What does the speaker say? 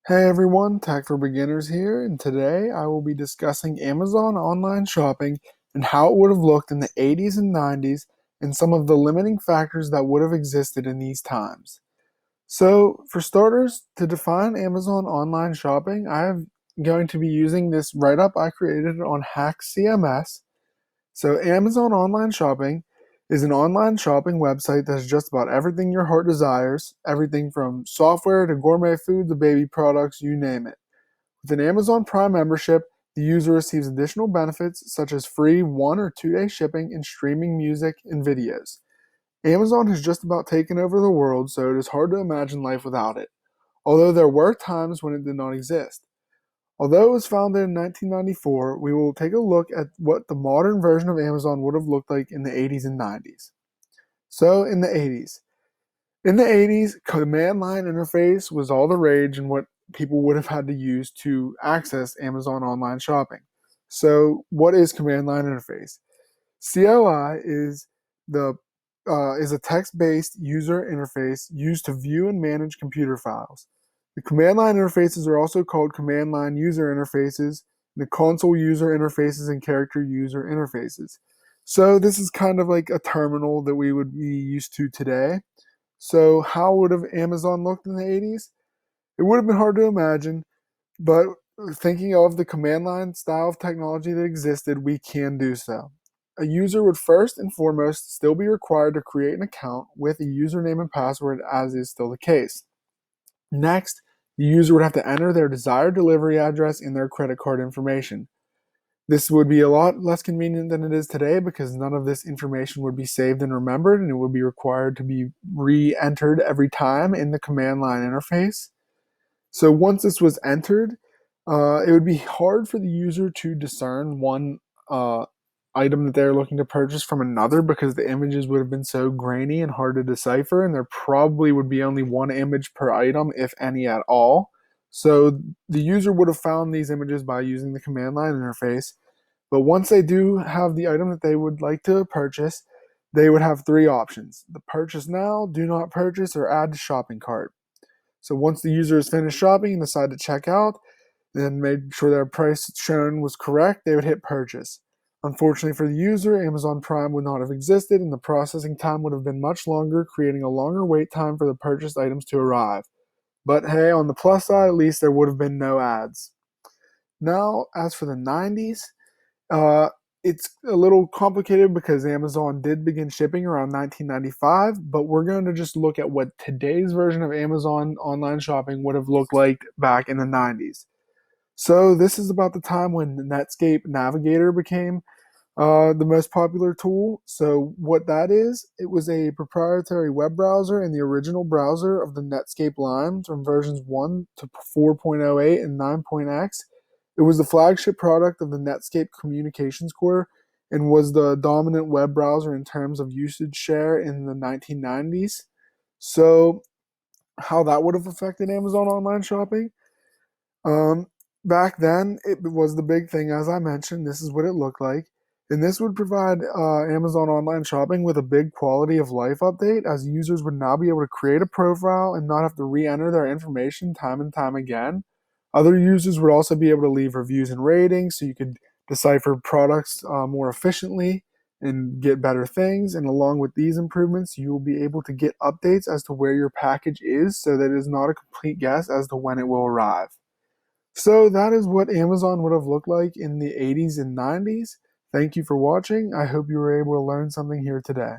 Hey everyone, Tech for Beginners here, and today I will be discussing Amazon online shopping and how it would have looked in the 80s and 90s and some of the limiting factors that would have existed in these times. So, for starters, to define Amazon online shopping, I am going to be using this write up I created on Hack CMS. So, Amazon Online Shopping is an online shopping website that has just about everything your heart desires, everything from software to gourmet food to baby products, you name it. With an Amazon Prime membership, the user receives additional benefits such as free 1 or 2 day shipping and streaming music and videos. Amazon has just about taken over the world, so it is hard to imagine life without it, although there were times when it did not exist. Although it was founded in 1994, we will take a look at what the modern version of Amazon would have looked like in the 80s and 90s. So, in the 80s, command line interface was all the rage and what people would have had to use to access Amazon online shopping. So, what is command line interface? CLI is a text-based user interface used to view and manage computer files. The command line interfaces are also called command line user interfaces, the console user interfaces, and character user interfaces. So this is kind of like a terminal that we would be used to today. So how would have Amazon looked in the 80s? It would have been hard to imagine, but thinking of the command line style of technology that existed, we can do so. A user would first and foremost still be required to create an account with a username and password, as is still the case. Next, the user would have to enter their desired delivery address and their credit card information. This would be a lot less convenient than it is today because none of this information would be saved and remembered, and it would be required to be re entered every time in the command line interface. So once this was entered, it would be hard for the user to discern one uh, item that they're looking to purchase from another because the images would have been so grainy and hard to decipher, and there probably would be only one image per item, if any at all. So the user would have found these images by using the command line interface. But once they do have the item that they would like to purchase, they would have three options: the purchase now, do not purchase, or add to shopping cart. So once the user has finished shopping and decided to check out, then made sure their price shown was correct, they would hit purchase. Unfortunately for the user, Amazon Prime would not have existed and the processing time would have been much longer, creating a longer wait time for the purchased items to arrive. But hey, on the plus side, at least there would have been no ads. Now, as for the 90s, uh, it's a little complicated because Amazon did begin shipping around 1995, but we're going to just look at what today's version of Amazon online shopping would have looked like back in the 90s. So this is about the time when the Netscape Navigator became the most popular tool. So what that is, it was a proprietary web browser and the original browser of the Netscape line from versions 1 to 4.08 and 9.x. It was the flagship product of the Netscape Communications Core and was the dominant web browser in terms of usage share in the 1990s. So how that would have affected Amazon online shopping? Um, Back then, it was the big thing, as I mentioned. This is what it looked like. And this would provide Amazon online shopping with a big quality of life update, as users would now be able to create a profile and not have to re enter their information time and time again. Other users would also be able to leave reviews and ratings so you could decipher products more efficiently and get better things. And along with these improvements, you will be able to get updates as to where your package is so that it is not a complete guess as to when it will arrive. So that is what Amazon would have looked like in the 80s and 90s. Thank you for watching. I hope you were able to learn something here today.